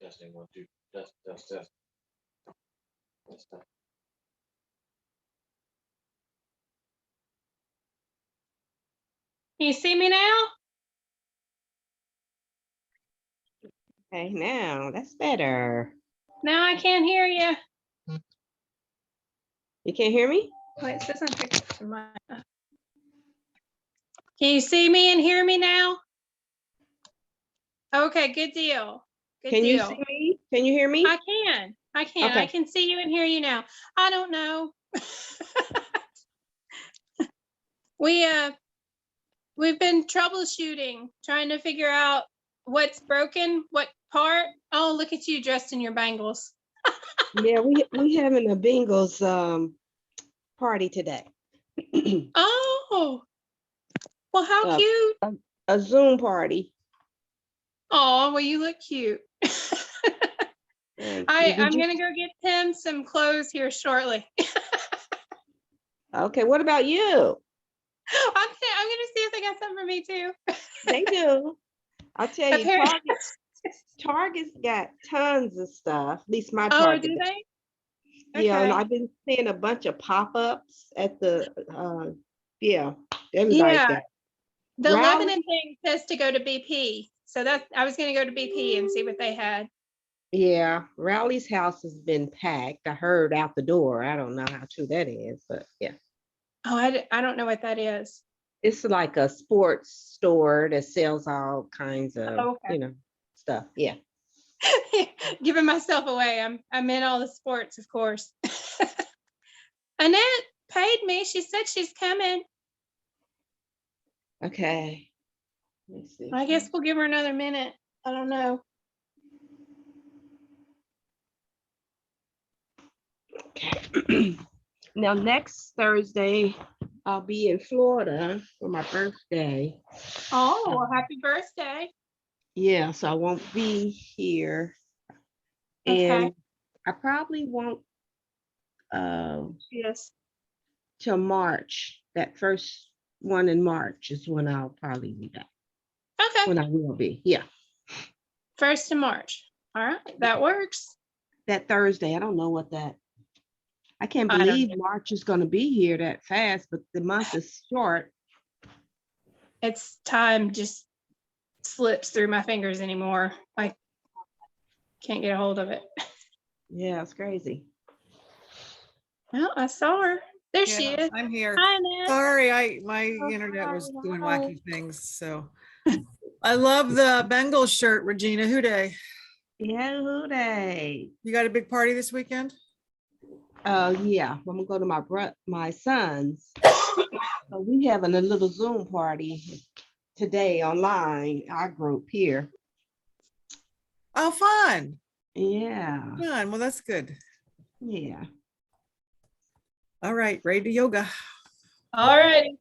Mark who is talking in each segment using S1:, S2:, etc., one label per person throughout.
S1: Testing 1 2 test. Test.
S2: Can you see me now?
S3: Okay, now that's better.
S2: Now I can't hear you.
S3: You can't hear me?
S2: Wait, it says I'm picking up the mic. Can you see me and hear me now? Okay, good deal. Good
S3: Can you
S2: deal.
S3: see me? Can you hear me?
S2: I can.
S3: Okay.
S2: I can see you and hear you now. I don't know. We've been troubleshooting, trying to figure out what's broken, what part. Oh, look at you dressed in your bangles.
S3: Yeah, we having a Bengals party today.
S2: Oh, well, how cute.
S3: A Zoom party.
S2: Oh, well, you look cute.
S3: I'm
S2: gonna go get Tim some clothes here shortly.
S3: Okay, what about you?
S2: I'm gonna see if they got something for me too.
S3: They do. I'll tell you,
S2: Apparently-
S3: Target's got tons of stuff. At least my
S2: Oh,
S3: Target.
S2: do they?
S3: Yeah, and
S2: Okay.
S3: I've been seeing a bunch of pop-ups at the everybody's got it.
S2: The
S3: Rally?
S2: Lebanon thing says to go to BP. So I was gonna go to BP and see what they had.
S3: Yeah, Rowley's house has been packed. I heard out the door. I don't know how true that is, but yeah.
S2: Oh, I don't know what that is.
S3: It's like a sports store that sells all kinds of,
S2: Okay.
S3: Stuff. Yeah.
S2: Giving myself away. I'm in all the sports, of course. Annette paid me. She said she's coming.
S3: Okay. Let me see.
S2: I guess we'll give her another minute. I don't know.
S3: Okay. Now next Thursday, I'll be in Florida for my birthday.
S2: Oh, well, happy birthday.
S3: Yeah, so I won't be here.
S2: Okay.
S3: And I probably won't
S2: Yes.
S3: till March. That first one in March is when I'll probably be back.
S2: Okay.
S3: When I will be, yeah.
S2: 1st of March. All right, that works.
S3: That Thursday, I don't know what that. I can't
S2: I don't
S3: believe
S2: know.
S3: March is going to be here that fast, but the month is short.
S2: It's time just slips through my fingers anymore. I can't get a hold of it.
S3: Yeah, it's crazy.
S2: Well, I saw her. There she
S4: Yeah,
S2: is.
S4: I'm here.
S2: Hi, Annette.
S4: Sorry, my internet was doing wacky things. So I love the Bengals shirt, Regina. Who day?
S3: Yeah, who day?
S4: You got a big party this weekend?
S3: Yeah, I'm gonna go to my son's. So we having a little Zoom party today online, our group here.
S4: Oh, fun.
S3: Yeah.
S4: Fun. Well, that's good.
S3: Yeah.
S4: All right, ready to yoga.
S2: All right.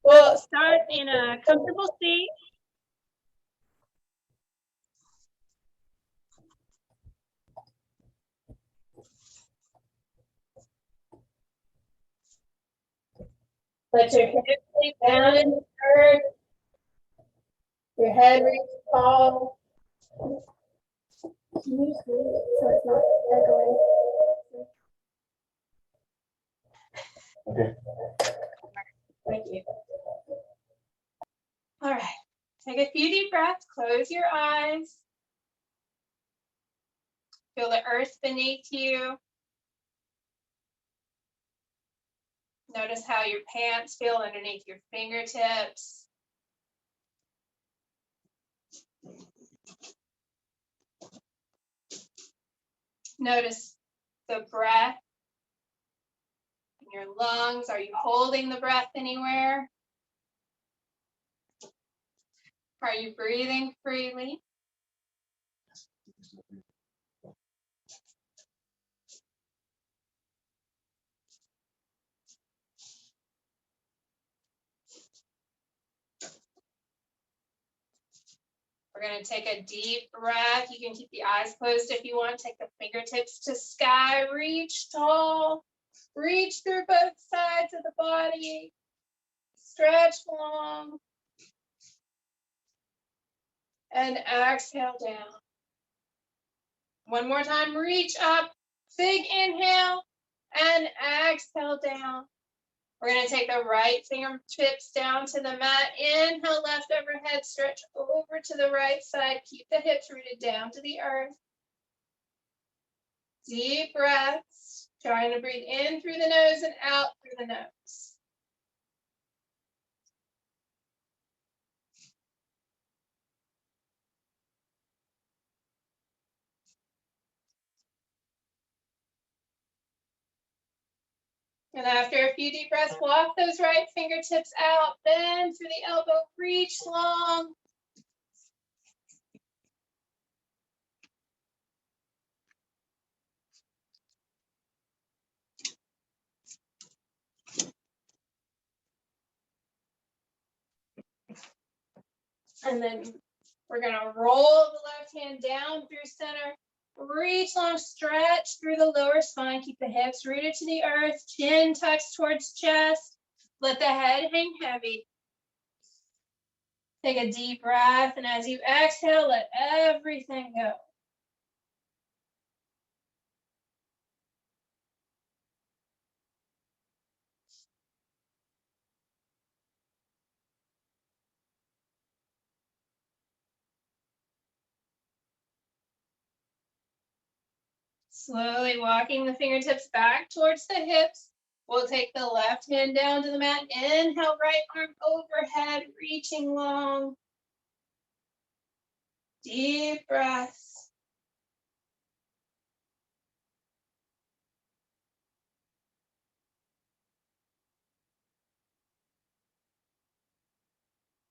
S2: We'll start in a comfortable seat. Let your hips sink down in the earth. Your head reaches tall. Can you just move it so it's not echoing?
S1: Okay.
S2: Thank you. All right. Take a few deep breaths. Close your eyes. Feel the earth beneath you. Notice how your pants feel underneath your fingertips. Notice the breath in your lungs. Are you holding the breath anywhere? Are you breathing freely? We're going gonna take a deep breath. You can keep the eyes closed if you want. Take the fingertips to sky, reach tall, reach through both sides of the body, stretch long, and exhale down. One more time, reach up, big inhale, and exhale down. We're gonna take the right fingertips down to the mat. Inhale, left overhead, stretch over to the right side. Keep the hips rooted down to the earth. Deep breaths, trying to breathe in through the nose and out through the nose. And after a few deep breaths, walk those right fingertips out, bend through the elbow, reach long. And then we're gonna roll the left hand down through center, reach long, stretch through the lower spine, keep the hips rooted to the earth, chin tucks towards chest, let the head hang heavy. Take a deep breath, and as you exhale, let everything go. Slowly walking the fingertips back towards the hips. We'll take the left hand down to the mat. Inhale, right arm overhead, reaching long. Deep breaths.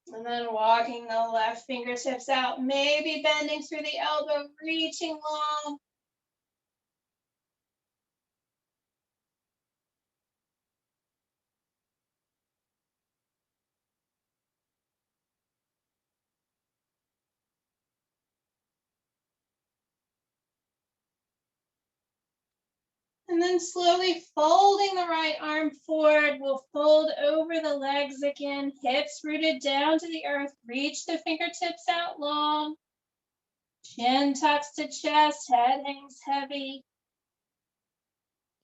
S2: And then walking the left fingertips out, maybe bending through the elbow, reaching long. And then slowly folding the right arm forward, we'll fold over the legs again, hips rooted down to the earth, reach the fingertips out long. Chin tucks to chest, head hangs heavy.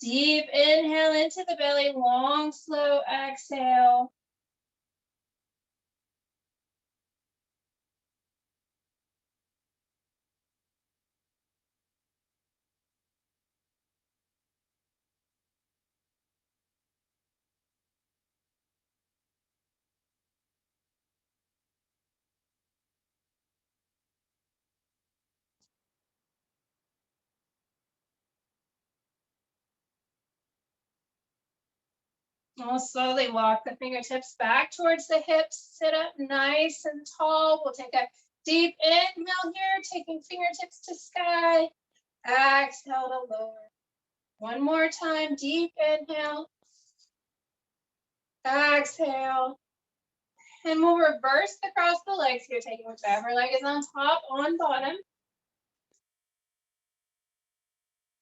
S2: Deep inhale into the belly, long, slow exhale. We'll slowly walk the fingertips back towards the hips, sit up nice and tall. We'll take a deep inhale here, taking fingertips to sky. Exhale to lower. One more time, deep inhale. Exhale. And we'll reverse across the legs here, taking whichever leg is on top, on bottom.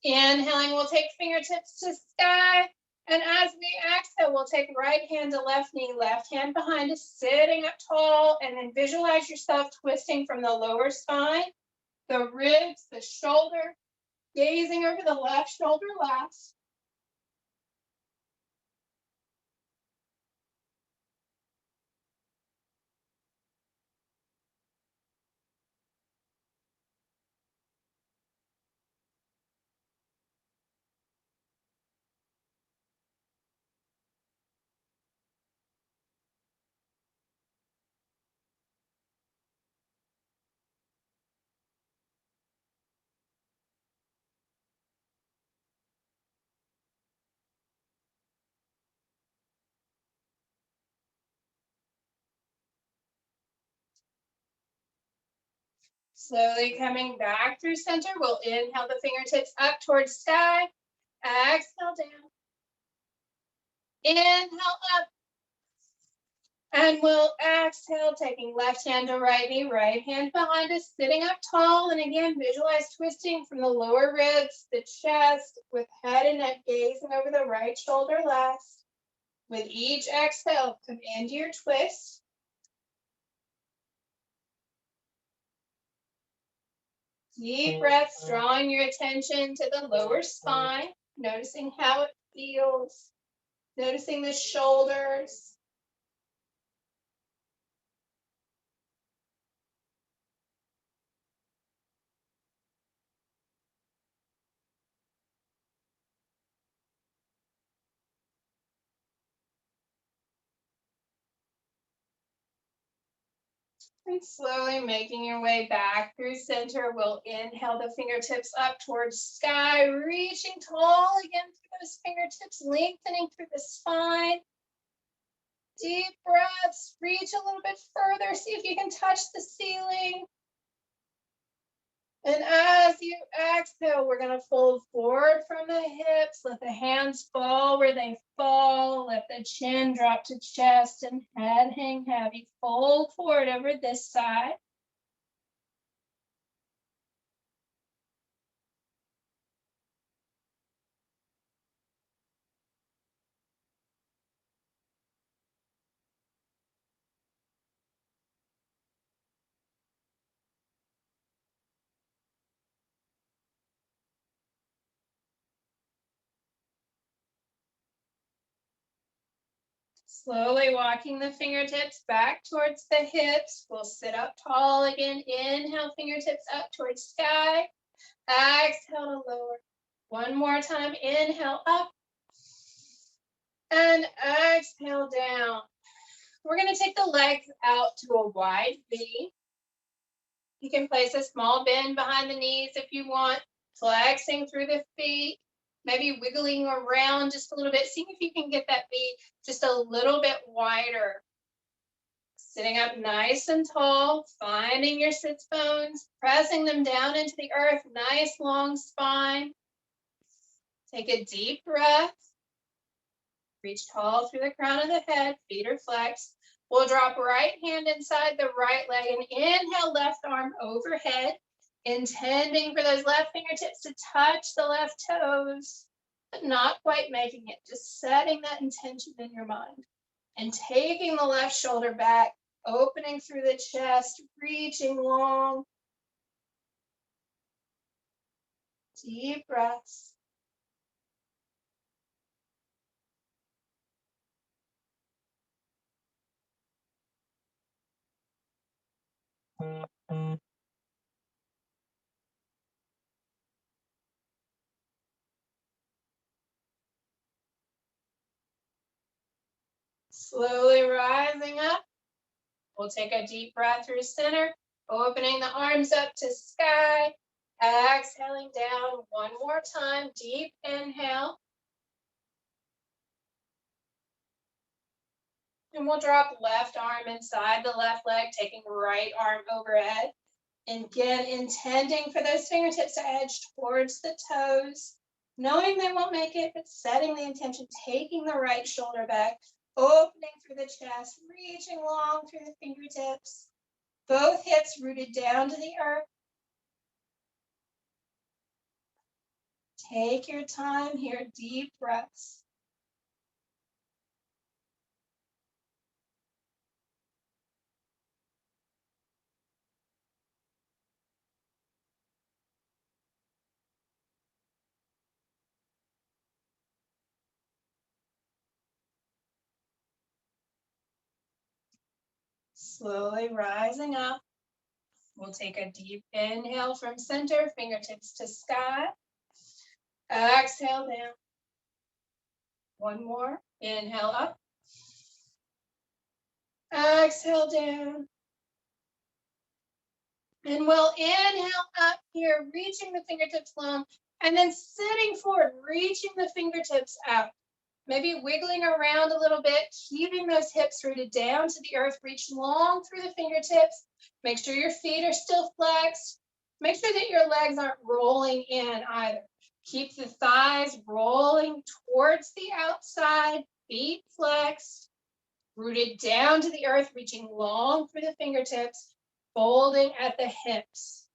S2: Inhaling, we'll take fingertips to sky. And as we exhale, we'll take right hand to left knee, left hand behind us, sitting up tall, and then visualize yourself twisting from the lower spine, the ribs, the shoulder, gazing over the left shoulder last. Slowly coming back through center, we'll inhale the fingertips up towards sky. Exhale down. Inhale up. And we'll exhale, taking left hand to right knee, right hand behind us, sitting up tall. And again, visualize twisting from the lower ribs, the chest, with head and neck gazing over the right shoulder last. With each exhale, come into your twist. Deep breaths, drawing your attention to the lower spine, noticing how it feels, noticing the shoulders. And slowly making your way back through center, we'll inhale the fingertips up towards sky, reaching tall again through those fingertips, lengthening through the spine. Deep breaths, reach a little bit further, see if you can touch the ceiling. And as you exhale, we're going to fold forward from the hips, let the hands fall where they fall, let the chin drop to chest and head hang heavy. Fold forward over this side. Slowly walking the fingertips back towards the hips. We'll sit up tall again. Inhale, fingertips up towards sky. Exhale to lower. One more time. Inhale up. And exhale down. We're going to take the legs out to a wide V. You can place a small bend behind the knees if you want. Flexing through the feet. Maybe wiggling around just a little bit. See if you can get that V just a little bit wider. Sitting up nice and tall, finding your sits bones, pressing them down into the earth, nice long spine. Take a deep breath. Reach tall through the crown of the head, feet are flexed. We'll drop right hand inside the right leg and inhale left arm overhead, intending for those left fingertips to touch the left toes, but not quite making it, just setting that intention in your mind. And taking the left shoulder back, opening through the chest, reaching long. Deep breaths. Slowly rising up. We'll take a deep breath through center, opening the arms up to sky. Exhaling down one more time. Deep inhale. And we'll drop left arm inside the left leg, taking right arm overhead. And again, intending for those fingertips to edge towards the toes, knowing they won't make it, but setting the intention, taking the right shoulder back, opening through the chest, reaching long through the fingertips, both hips rooted down to the earth. Take your time here, deep breaths. Slowly rising up. We'll take a deep inhale from center, fingertips to sky. Exhale down. One more. Inhale up. Exhale down. And we'll inhale up here, reaching the fingertips long, and then sitting forward, reaching the fingertips out. Maybe wiggling around a little bit, keeping those hips rooted down to the earth. Reach long through the fingertips. Make sure your feet are still flexed. Make sure that your legs aren't rolling in either. Keep the thighs rolling towards the outside, feet flexed. Rooted down to the earth, reaching long through the fingertips, folding at the hips.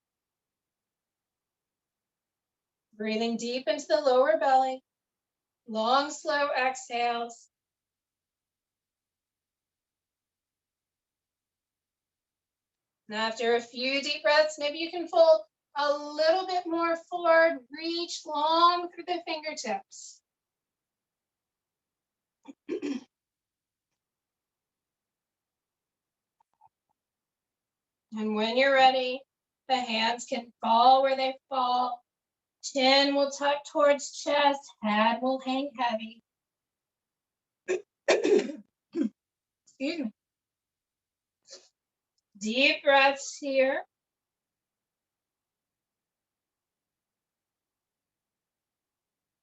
S2: Breathing deep into the lower belly. Long, slow exhales. And after a few deep breaths, maybe you can fold a little bit more forward, reach long through the fingertips. And when you're ready, the hands can fall where they fall. Chin will tuck towards chest, head will hang heavy. Excuse me. Deep breaths here.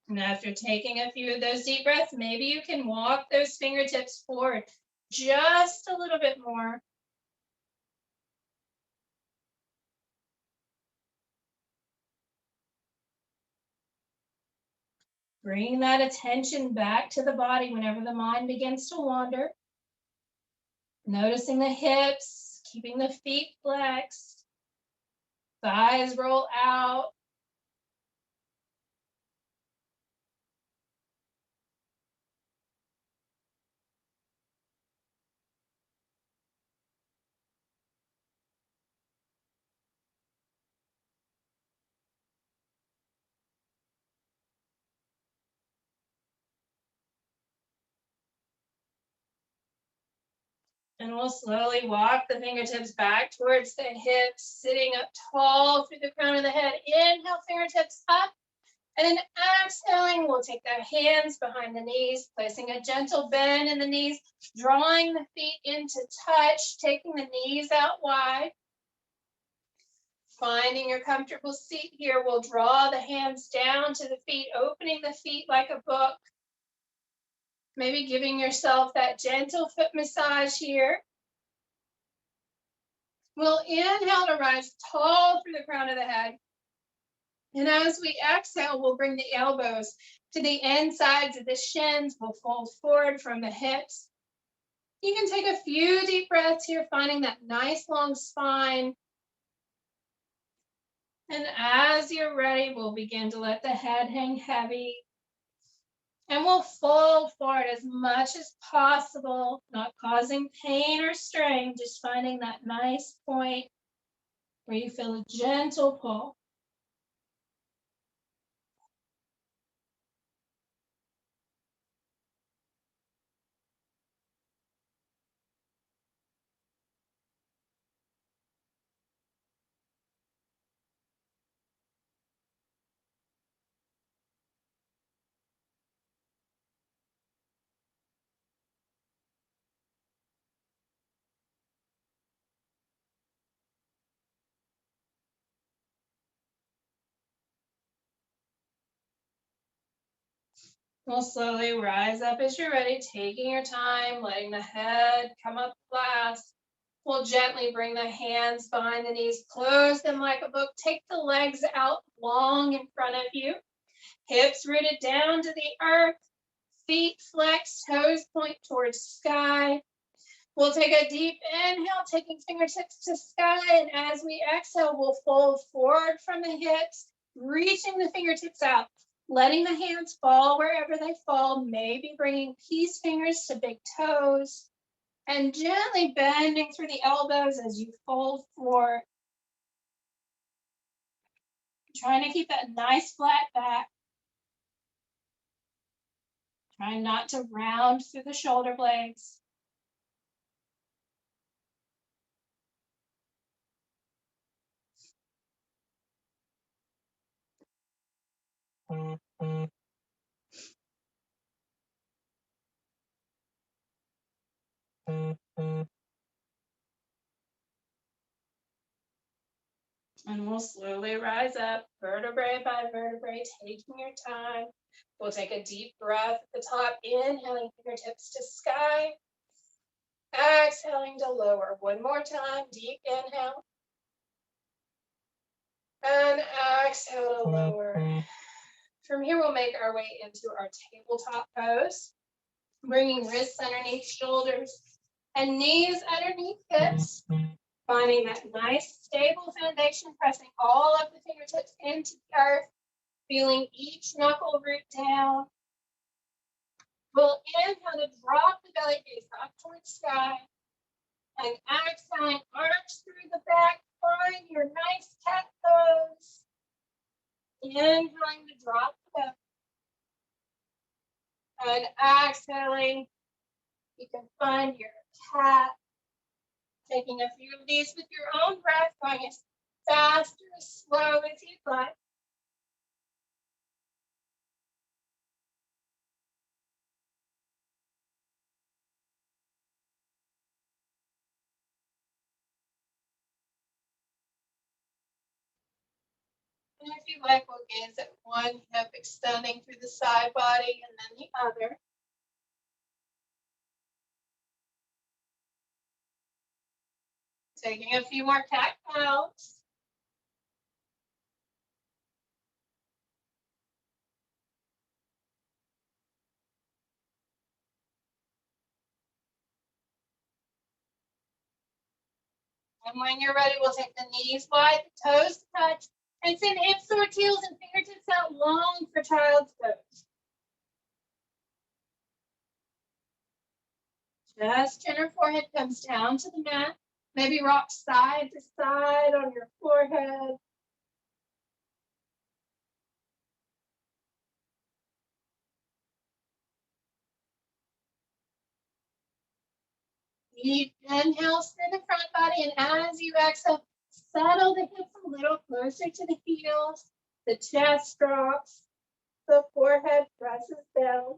S2: And after taking a few of those deep breaths, maybe you can walk those fingertips forward just a little bit more. Bring that attention back to the body whenever the mind begins to wander. Noticing the hips, keeping the feet flexed, thighs roll out. And we'll slowly walk the fingertips back towards the hips, sitting up tall through the crown of the head. Inhale, fingertips up. And then exhaling, we'll take the hands behind the knees, placing a gentle bend in the knees, drawing the feet into touch, taking the knees out wide. Finding your comfortable seat here, we'll draw the hands down to the feet, opening the feet like a book. Maybe giving yourself that gentle foot massage here. We'll inhale to rise tall through the crown of the head. And as we exhale, we'll bring the elbows to the insides of the shins. We'll fold forward from the hips. You can take a few deep breaths here, finding that nice long spine. And as you're ready, we'll begin to let the head hang heavy. And we'll fold forward as much as possible, not causing pain or strain, just finding that nice point where you feel a gentle pull. We'll slowly rise up as you're ready, taking your time, letting the head come up last. We'll gently bring the hands behind the knees, close them like a book. Take the legs out long in front of you. Hips rooted down to the earth. Feet flexed, toes point towards sky. We'll take a deep inhale, taking fingertips to sky. And as we exhale, we'll fold forward from the hips, reaching the fingertips out. Letting the hands fall wherever they fall, maybe bringing peace fingers to big toes, and gently bending through the elbows as you fold forward. Trying to keep that nice flat back. Trying not to round through the shoulder blades. And we'll slowly rise up, vertebrae by vertebrae, taking your time. We'll take a deep breath at the top, inhaling fingertips to sky. Exhaling to lower. One more time, deep inhale. And exhale to lower. From here, we'll make our way into our tabletop pose. Bringing wrists underneath shoulders and knees underneath hips. Finding that nice stable foundation, pressing all of the fingertips into the earth, feeling each knuckle root down. We'll inhale to drop the belly gaze up towards sky. And exhaling, arch through the back, find your nice cat pose. Inhaling to drop the belly. And exhaling, you can find your cat. Taking a few of these with your own breath, going as fast or as slow as you'd like. And if you like, we'll gaze at one hip extending through the side body and then the other. Taking a few more cat counts. And when you're ready, we'll take the knees wide, the toes touch, and send hips towards heels and fingertips out long for child's pose. Just chin or forehead comes down to the mat. Maybe rock side to side on your forehead. Deep inhale, spin the front body, and as you exhale, settle the hips a little closer to the heels. The chest drops, the forehead presses down.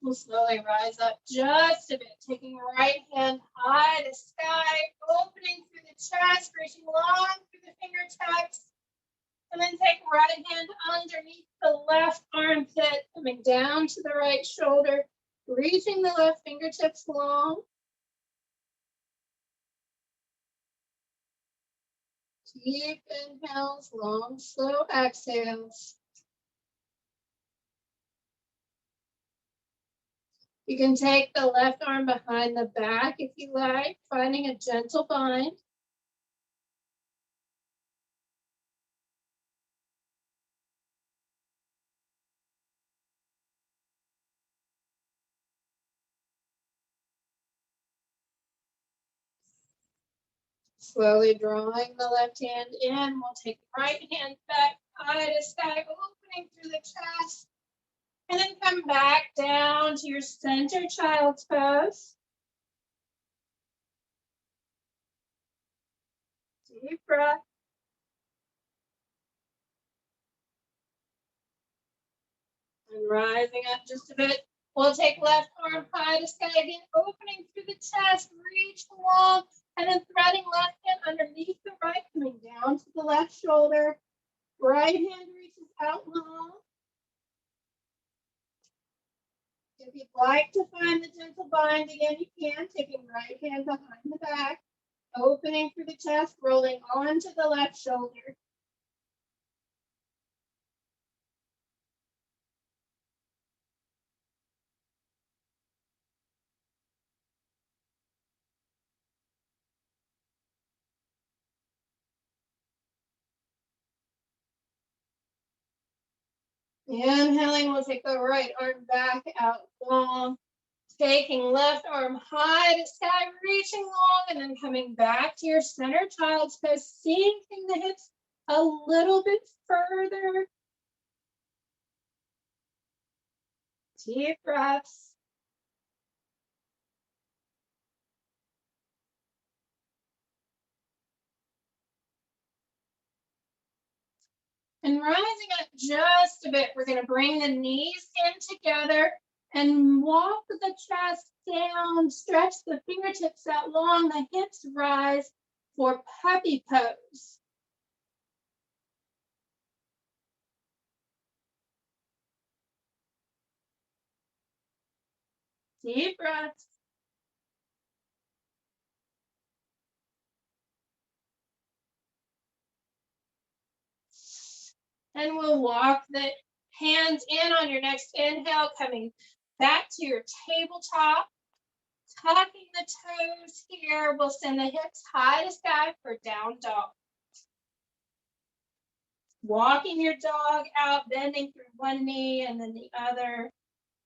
S2: We'll slowly rise up just a bit, taking right hand high to sky, opening through the chest, reaching long through the fingertips. And then take right hand underneath the left armpit, coming down to the right shoulder, reaching the left fingertips long. Deep inhales, long, slow exhales. You can take the left arm behind the back if you like, finding a gentle bind. Slowly drawing the left hand in, we'll take the right hand back, high to sky, opening through the chest. And then come back down to your center child's pose. Deep breath. And rising up just a bit. We'll take left arm high to sky again, opening through the chest, reach long, and then threading left hand underneath the right, coming down to the left shoulder. Right hand reaches out long. If you'd like to find the gentle bind again, you can, taking right hand behind the back, opening through the chest, rolling onto the left shoulder. Inhaling, we'll take the right arm back out long. Taking left arm high to sky, reaching long, and then coming back to your center child's pose, sinking the hips a little bit further. Deep breaths. And rising up just a bit, we're going to bring the knees in together. And walk the chest down, stretch the fingertips out long, the hips rise for puppy pose. Deep breaths. And we'll walk the hands in on your next inhale, coming back to your tabletop. Tucking the toes here. We'll send the hips high to sky for down dog. Walking your dog out, bending through one knee and then the other.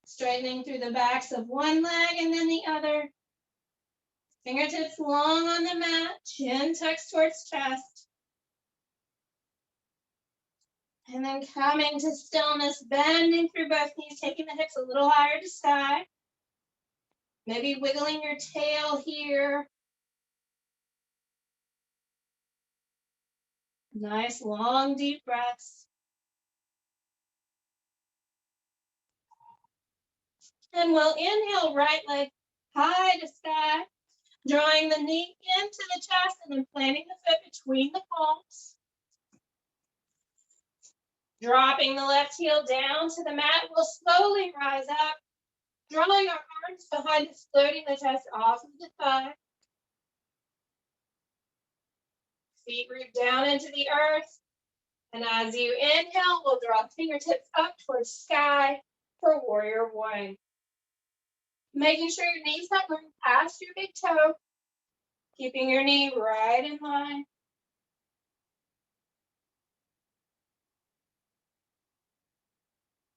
S2: Straightening through the backs of one leg and then the other. Fingertips long on the mat, chin tucks towards chest. And then coming to stillness, bending through both knees, taking the hips a little higher to sky. Maybe wiggling your tail here. Nice long deep breaths. And we'll inhale right leg high to sky, drawing the knee into the chest and then planting the foot between the palms. Dropping the left heel down to the mat, we'll slowly rise up, drawing our arms behind us, floating the chest off of the thigh. Feet root down into the earth. And as you inhale, we'll draw fingertips up towards sky for warrior one. Making sure your knees have room past your big toe. Keeping your knee right in line.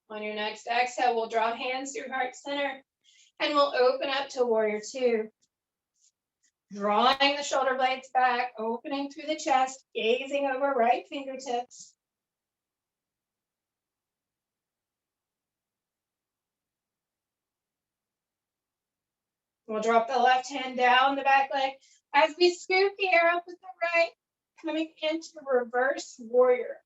S2: On your next exhale, we'll draw hands through heart center and we'll open up to warrior two. Drawing the shoulder blades back, opening through the chest, gazing over right fingertips. We'll drop the left hand down the back leg as we scoop the air up with the right, coming into reverse warrior.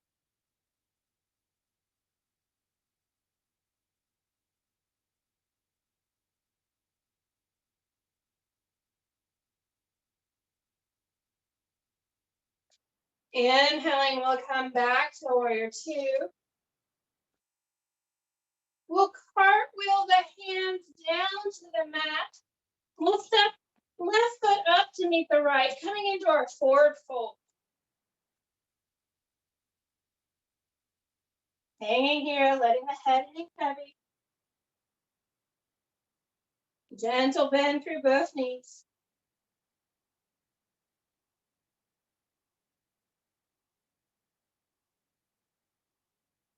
S2: Inhaling, we'll come back to warrior two. We'll cartwheel the hands down to the mat. We'll step left foot up to meet the right, coming into our forward fold. Hanging here, letting the head hang heavy. Gentle bend through both knees.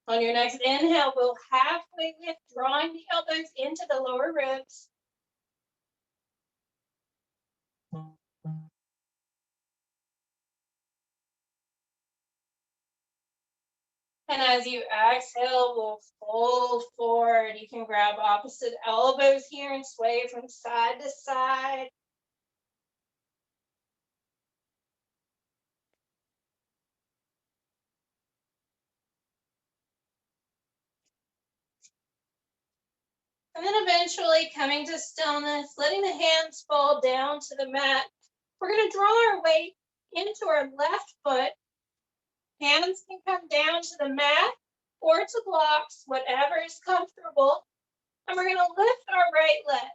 S2: On your next inhale, we'll halfway lift, drawing the elbows into the lower ribs. And as you exhale, we'll fold forward. You can grab opposite elbows here and sway from side to side. And then eventually coming to stillness, letting the hands fall down to the mat. We're going to draw our weight into our left foot. Hands can come down to the mat or to blocks, whatever is comfortable. And we're going to lift our right leg,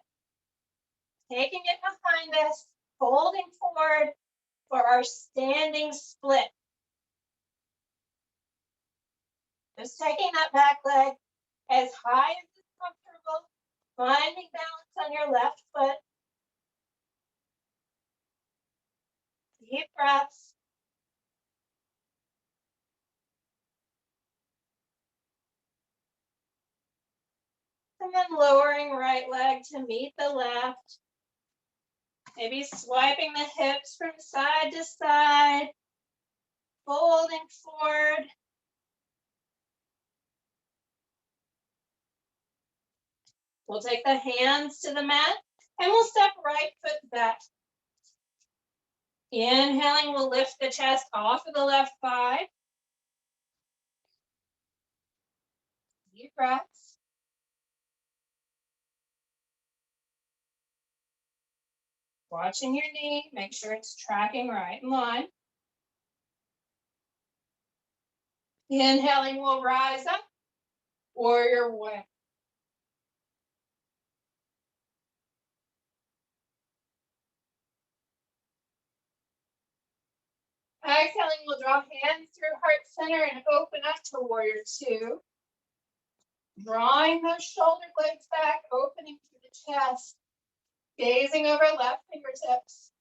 S2: taking it behind us, folding forward for our standing split. Just taking that back leg as high as is comfortable, finding balance on your left foot. Deep breaths. And then lowering right leg to meet the left. Maybe swiping the hips from side to side. Folding forward. We'll take the hands to the mat and we'll step right foot back. Inhaling, we'll lift the chest off of the left thigh. Deep breaths. Watching your knee, make sure it's tracking right in line. Inhaling, we'll rise up, warrior one. Exhaling, we'll draw hands through heart center and open up to warrior two. Drawing those shoulder blades back, opening through the chest, gazing over left fingertips.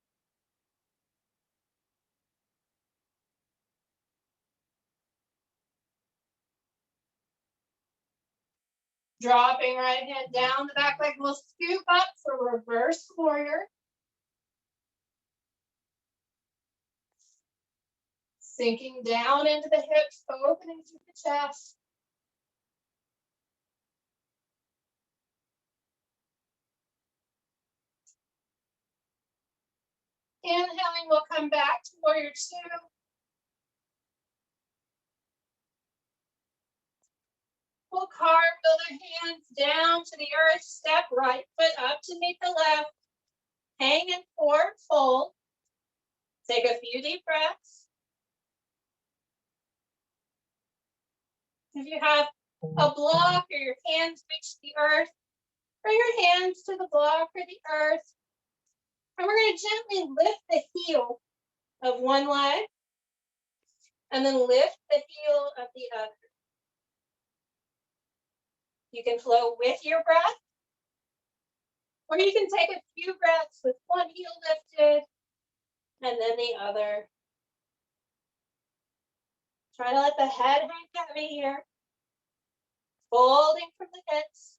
S2: Dropping right hand down the back leg, we'll scoop up for reverse warrior. Sinking down into the hips, opening through the chest. Inhaling, we'll come back to warrior two. We'll carve the hands down to the earth, step right foot up to meet the left. Hang and forward fold. Take a few deep breaths. If you have a block or your hands reach the earth, bring your hands to the block or the earth. And we're going to gently lift the heel of one leg and then lift the heel of the other. You can flow with your breath, or you can take a few breaths with one heel lifted and then the other. Try to let the head hang heavy here. Folding from the hips.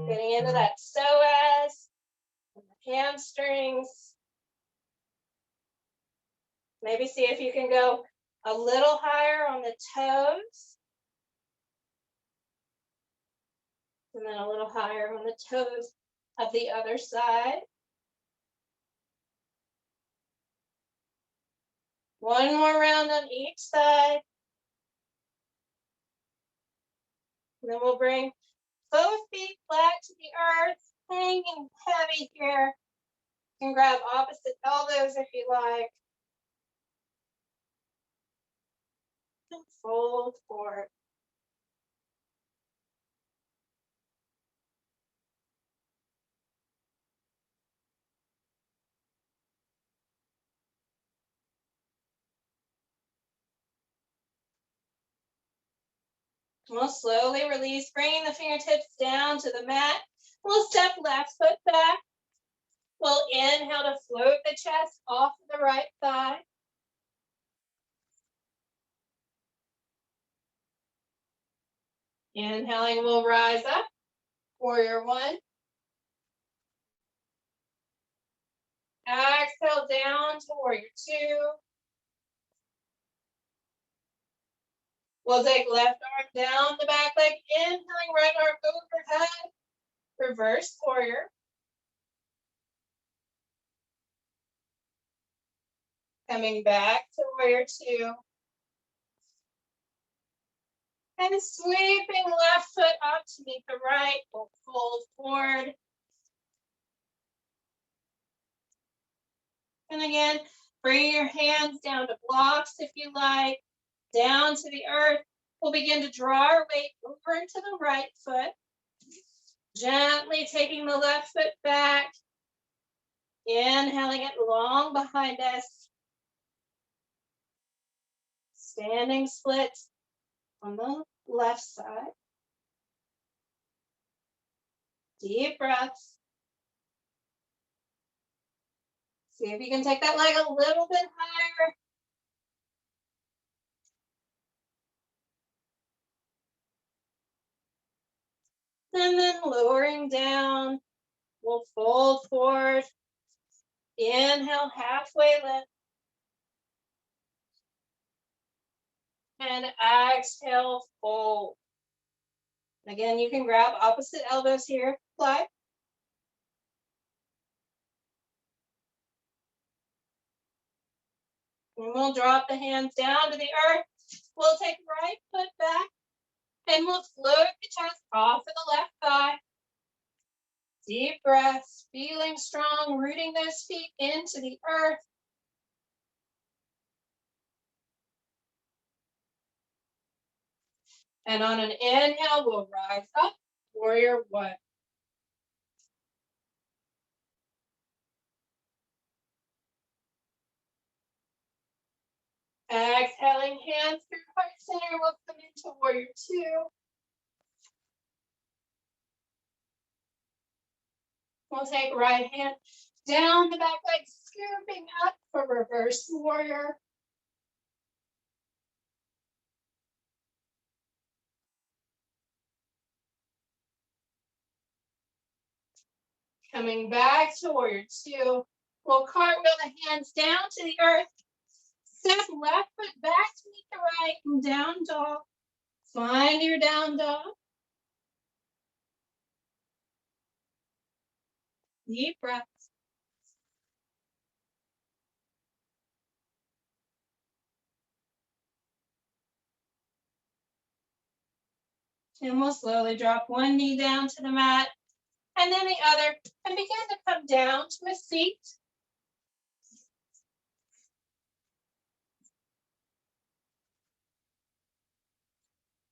S2: Getting into that psoas, and the hamstrings. Maybe see if you can go a little higher on the toes. And then a little higher on the toes of the other side. One more round on each side. And then we'll bring both feet flat to the earth, hanging heavy here. You can grab opposite elbows if you like. And fold forward. We'll slowly release, bringing the fingertips down to the mat. We'll step left foot back. We'll inhale to float the chest off of the right thigh. Inhaling, we'll rise up. Warrior one. Exhale down to warrior two. We'll take left arm down the back leg, inhaling right arm overhead. Reverse warrior. Coming back to warrior two. And sweeping left foot up to meet the right. We'll fold forward. And again, bring your hands down to blocks if you like, down to the earth. We'll begin to draw our weight over into the right foot. Gently taking the left foot back. Inhaling it long behind us. Standing split on the left side. Deep breaths. See if you can take that leg a little bit higher. And then lowering down, we'll fold forward. Inhale, halfway lift. And exhale, fold. Again, you can grab opposite elbows here. Fly. And we'll drop the hands down to the earth. We'll take right foot back. And we'll float the chest off of the left thigh. Deep breaths, feeling strong, rooting those feet into the earth. And on an inhale, we'll rise up, warrior one. Exhaling, hands through heart center, we'll come into warrior two. We'll take right hand down the back leg, scooping up for reverse warrior. Coming back to warrior two. We'll cartwheel the hands down to the earth. Step left foot back to meet the right and down dog. Find your down dog. Deep breaths. And we'll slowly drop one knee down to the mat and then the other and begin to come down to a seat.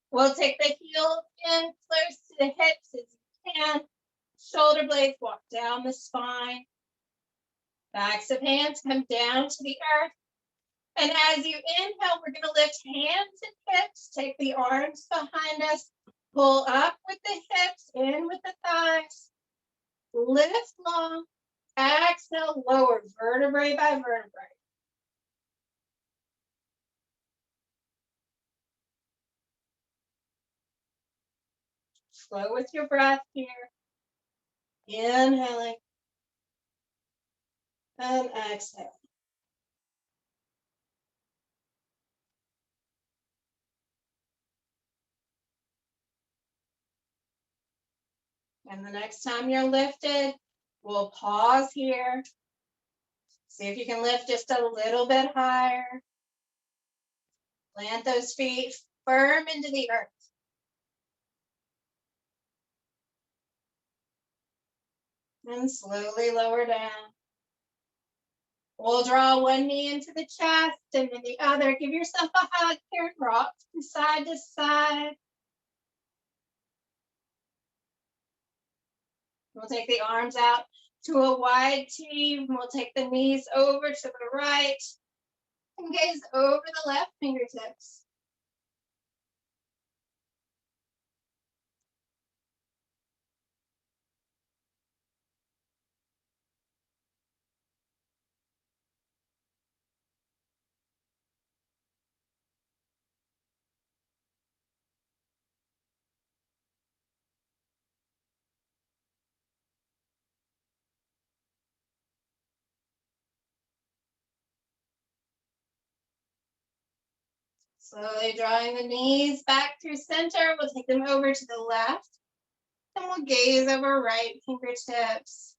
S2: We'll take the heel in close to the hips as you can. Shoulder blades walk down the spine. Backs of hands come down to the earth. And as you inhale, we're going to lift hands and hips. Take the arms behind us. Pull up with the hips, in with the thighs. Lift long. Exhale, lower vertebrae by vertebrae. Slow with your breath here. Inhaling and exhaling. And the next time you're lifted, we'll pause here. See if you can lift just a little bit higher. Plant those feet firm into the earth. And slowly lower down. We'll draw one knee into the chest and then the other. Give yourself a hug here and rock from side to side. We'll take the arms out to a wide T. We'll take the knees over to the right and gaze over the left fingertips. Slowly drawing the knees back through center. We'll take them over to the left. And we'll gaze over right fingertips.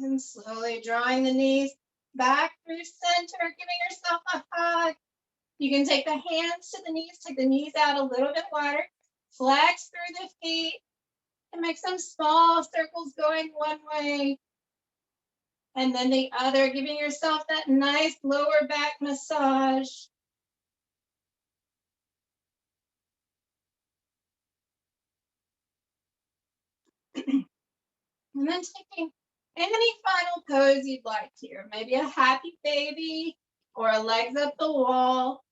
S2: And slowly drawing the knees back through center, giving yourself a hug. You can take the hands to the knees, take the knees out a little bit wider, flex through the feet, and make some small circles going one way. And then the other, giving yourself that nice lower back massage. And then taking any final pose you'd like here. Maybe a happy baby or a legs up the wall.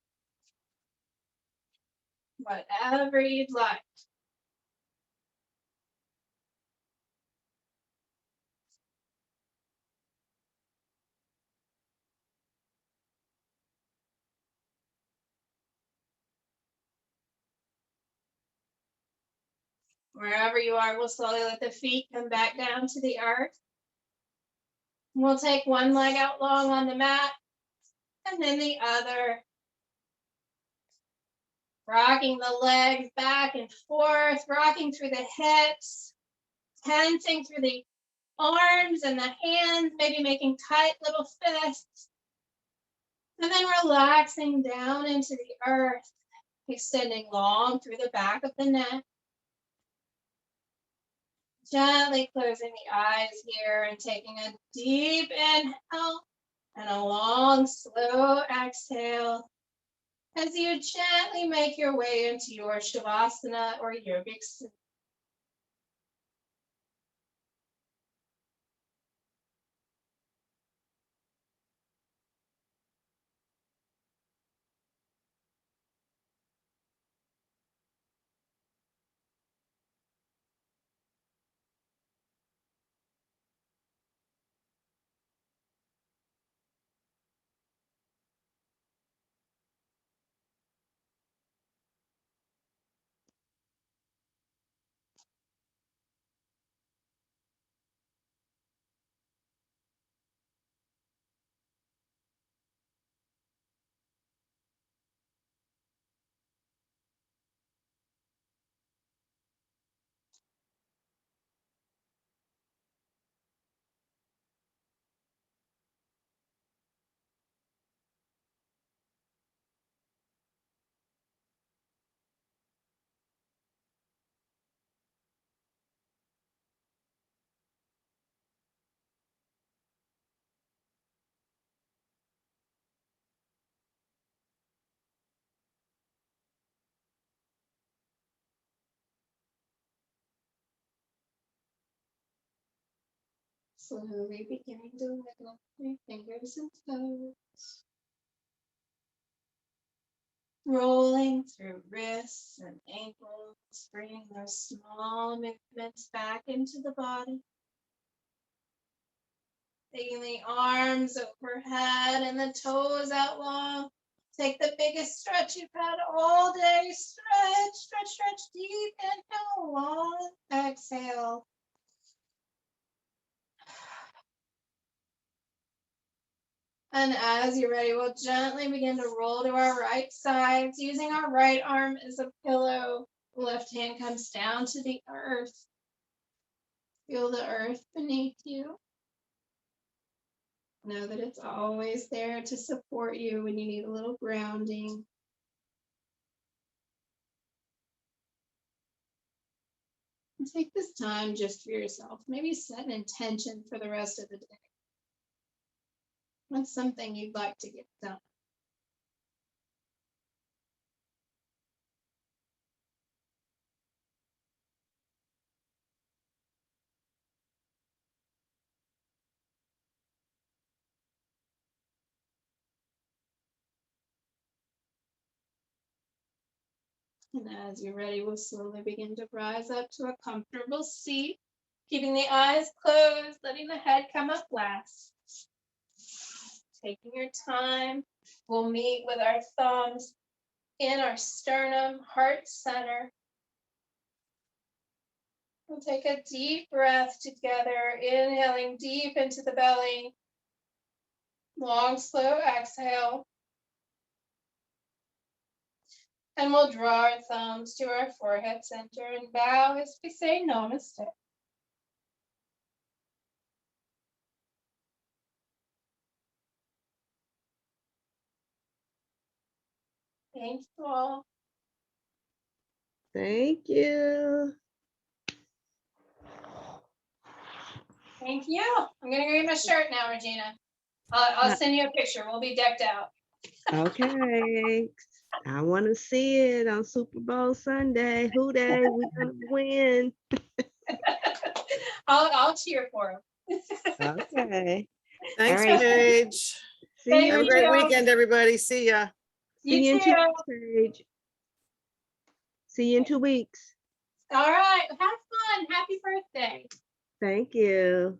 S2: Whatever you'd like. Wherever you are, we'll slowly let the feet come back down to the earth. We'll take one leg out long on the mat and then the other. Rocking the legs back and forth, rocking through the hips, tensing through the arms and the hands, maybe making tight little fists. And then relaxing down into the earth, extending long through the back of the neck. Gently closing the eyes here and taking a deep inhale and a long, slow exhale as you gently make your way into your Shavasana or yogic sleep. Slowly beginning to wiggle your fingers and toes. Rolling through wrists and ankles, bringing those small movements back into the body. Taking the arms overhead and the toes out long. Take the biggest stretch you've had all day. Stretch, stretch, stretch deep. Inhale, long. Exhale. And as you're ready, we'll gently begin to roll to our right sides, using our right arm as a pillow. Left hand comes down to the earth. Feel the earth beneath you. Know that it's always there to support you when you need a little grounding. And take this time just for yourself. Maybe set an intention for the rest of the day. What's something you'd like to get done? And as you're ready, we'll slowly begin to rise up to a comfortable seat, keeping the eyes closed, letting the head come up last. Taking your time, we'll meet with our thumbs in our sternum, heart center. We'll take a deep breath together, inhaling deep into the belly. Long, slow exhale. And we'll draw our thumbs to our forehead center and bow as we say namaste. Thank you all.
S3: Thank you.
S2: Thank you. I'm gonna go get my shirt now, Regina. I'll send you a picture. We'll be decked out.
S3: Okay. I want to see it on Super Bowl Sunday. Who they? We gonna win.
S2: I'll cheer for him.
S3: Okay.
S4: Thanks,
S3: All right.
S4: Paige.
S3: See
S2: Thank
S3: you.
S4: Have a
S2: you.
S4: great weekend, everybody. See ya.
S3: See you in 2
S2: too.
S3: weeks, Paige. See you in 2 weeks.
S2: All right. Have fun. Happy birthday.
S3: Thank you.